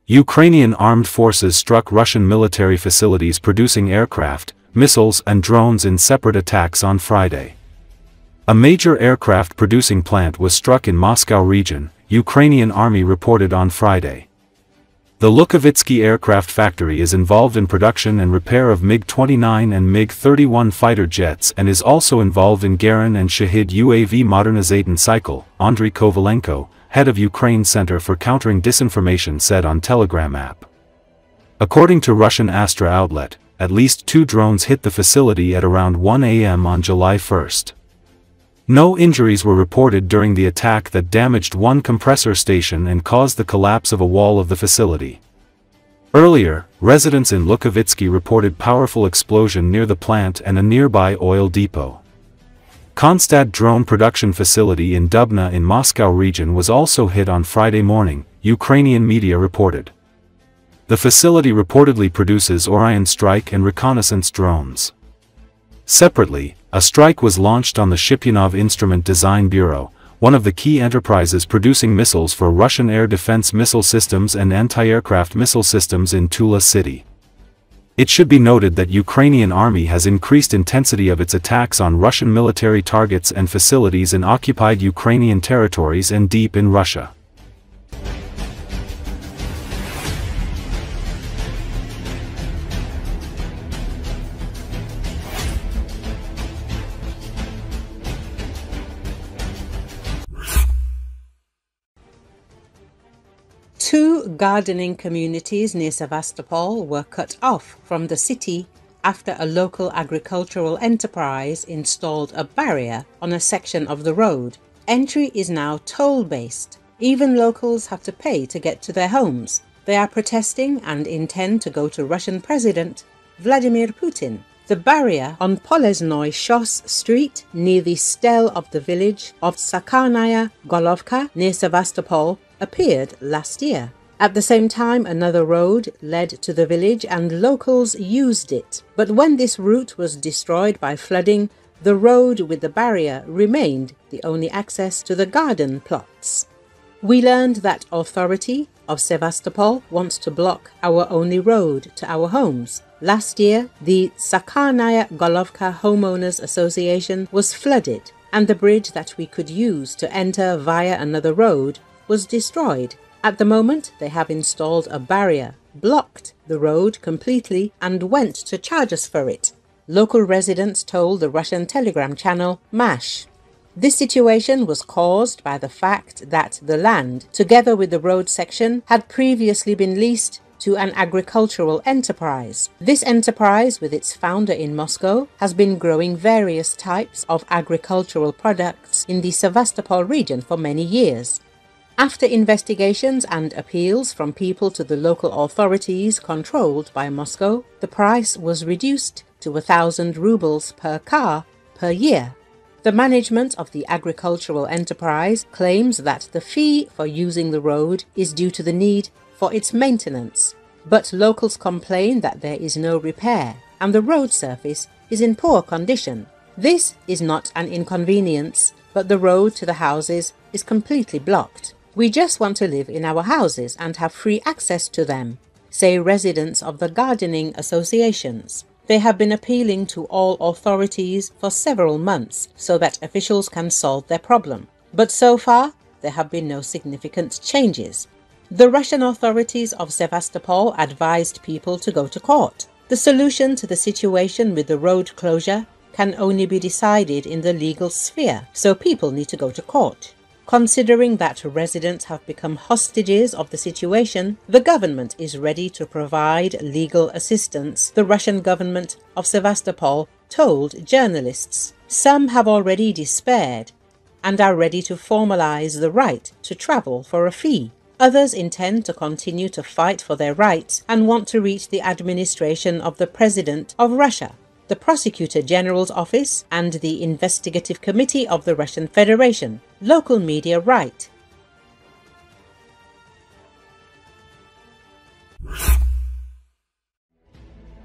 Ukrainian armed forces struck Russian military facilities producing aircraft, missiles and drones in separate attacks on Friday. A major aircraft-producing plant was struck in Moscow region, Ukrainian army reported on Friday. The Lukavitsky aircraft factory is involved in production and repair of MiG-29 and MiG-31 fighter jets and is also involved in Garan and Shahid UAV modernization cycle, Andriy Kovalenko, head of Ukraine Center for Countering Disinformation said on Telegram app. According to Russian Astra outlet, at least 2 drones hit the facility at around 1 a.m. on July 1st. No injuries were reported during the attack that damaged one compressor station and caused the collapse of a wall of the facility. Earlier, residents in Lukavitsky reported powerful explosion near the plant and a nearby oil depot. Kronstadt drone production facility in Dubna in Moscow region was also hit on Friday morning, Ukrainian media reported. The facility reportedly produces Orion strike and reconnaissance drones. Separately, a strike was launched on the Shipyanov Instrument Design Bureau, one of the key enterprises producing missiles for Russian air defense missile systems and anti-aircraft missile systems in Tula city. It should be noted that Ukrainian army has increased intensity of its attacks on Russian military targets and facilities in occupied Ukrainian territories and deep in Russia. Two gardening communities near Sevastopol were cut off from the city after a local agricultural enterprise installed a barrier on a section of the road. Entry is now toll-based. Even locals have to pay to get to their homes. They are protesting and intend to go to Russian President Vladimir Putin. The barrier on Polesnoy Shos Street near the stele of the village of Sakarnaya Golovka near Sevastopol appeared last year. At the same time, another road led to the village and locals used it. But when this route was destroyed by flooding, the road with the barrier remained the only access to the garden plots. We learned that authority of Sevastopol wants to block our only road to our homes. Last year, the Sakarnaya Golovka Homeowners Association was flooded, and the bridge that we could use to enter via another road was destroyed. At the moment, they have installed a barrier, blocked the road completely, and went to charge us for it, local residents told the Russian telegram channel MASH. This situation was caused by the fact that the land, together with the road section, had previously been leased to an agricultural enterprise. This enterprise, with its founder in Moscow, has been growing various types of agricultural products in the Sevastopol region for many years. After investigations and appeals from people to the local authorities controlled by Moscow, the price was reduced to 1,000 rubles per car per year. The management of the agricultural enterprise claims that the fee for using the road is due to the need for its maintenance, but locals complain that there is no repair and the road surface is in poor condition. This is not an inconvenience, but the road to the houses is completely blocked. We just want to live in our houses and have free access to them, say residents of the gardening associations. They have been appealing to all authorities for several months so that officials can solve their problem. But so far, there have been no significant changes. The Russian authorities of Sevastopol advised people to go to court. The solution to the situation with the road closure can only be decided in the legal sphere, so people need to go to court. Considering that residents have become hostages of the situation, the government is ready to provide legal assistance, the Russian government of Sevastopol told journalists. Some have already despaired and are ready to formalize the right to travel for a fee. Others intend to continue to fight for their rights and want to reach the administration of the President of Russia, the Prosecutor General's Office, and the Investigative Committee of the Russian Federation, local media write.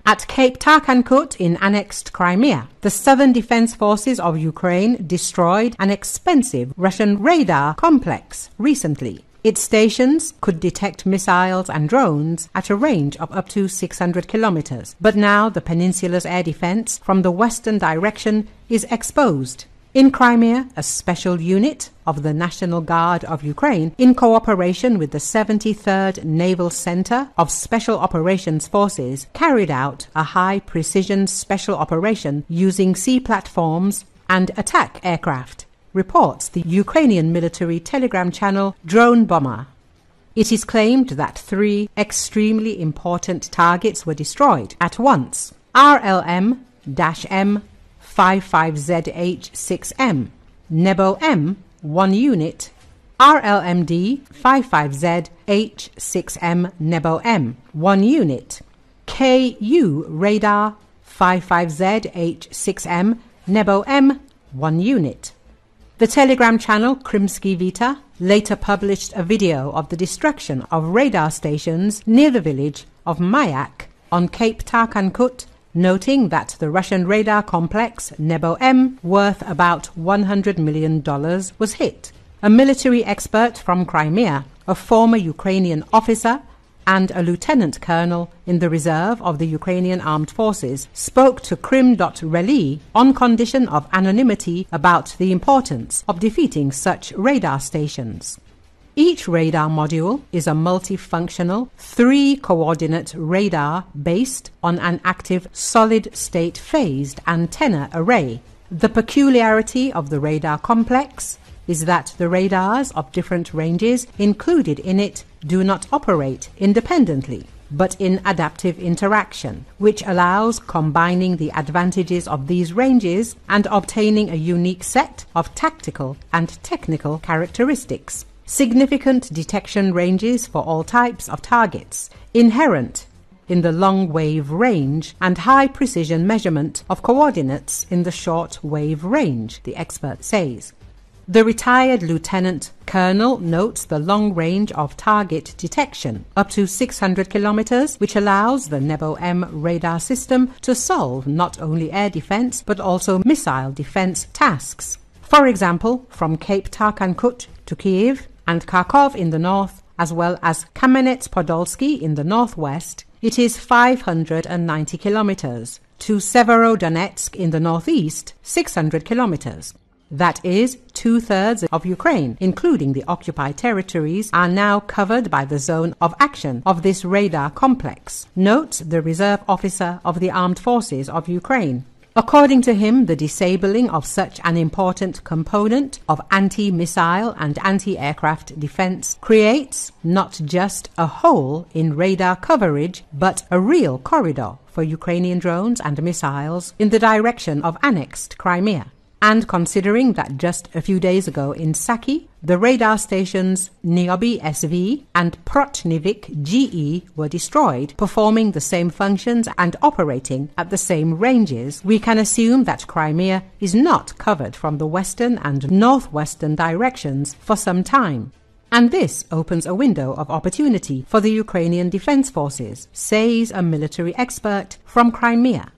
At Cape Tarkankut in annexed Crimea, the Southern Defense Forces of Ukraine destroyed an expensive Russian radar complex recently. Its stations could detect missiles and drones at a range of up to 600 kilometers, but now the peninsula's air defense from the western direction is exposed. In Crimea, a special unit of the National Guard of Ukraine, in cooperation with the 73rd Naval Center of Special Operations Forces, carried out a high-precision special operation using sea platforms and attack aircraft, reports the Ukrainian military telegram channel Drone Bomber. It is claimed that 3 extremely important targets were destroyed at once. RLM-M 55ZH6M, Nebo M 1 unit, RLMD 55ZH6M Nebo M 1 unit, KU radar 55ZH6M Nebo M 1 unit. The telegram channel Krimsky Vita later published a video of the destruction of radar stations near the village of Mayak on Cape Tarkankut, noting that the Russian radar complex Nebo M, worth about $100 million, was hit. A military expert from Crimea, a former Ukrainian officer and a lieutenant colonel in the reserve of the Ukrainian Armed Forces, spoke to Krim.Reli on condition of anonymity about the importance of defeating such radar stations. Each radar module is a multifunctional 3-coordinate radar based on an active solid-state phased antenna array. The peculiarity of the radar complex is that the radars of different ranges included in it do not operate independently, but in adaptive interaction, which allows combining the advantages of these ranges and obtaining a unique set of tactical and technical characteristics. Significant detection ranges for all types of targets, inherent in the long wave range, and high precision measurement of coordinates in the short wave range, the expert says. The retired lieutenant colonel notes the long range of target detection, up to 600 kilometers, which allows the Nebo M radar system to solve not only air defense but also missile defense tasks. For example, from Cape Tarkankut to Kyiv and Kharkiv in the north, as well as Kamenets-Podolsky in the northwest, it is 590 kilometers. To Severodonetsk in the northeast, 600 kilometers. That is, 2/3 of Ukraine, including the occupied territories, are now covered by the zone of action of this radar complex, notes the reserve officer of the Armed Forces of Ukraine. According to him, the disabling of such an important component of anti-missile and anti-aircraft defense creates not just a hole in radar coverage, but a real corridor for Ukrainian drones and missiles in the direction of annexed Crimea. And considering that just a few days ago in Saki, the radar stations Niobe SV and Protnivik GE were destroyed, performing the same functions and operating at the same ranges, we can assume that Crimea is not covered from the western and northwestern directions for some time. And this opens a window of opportunity for the Ukrainian Defense Forces, says a military expert from Crimea.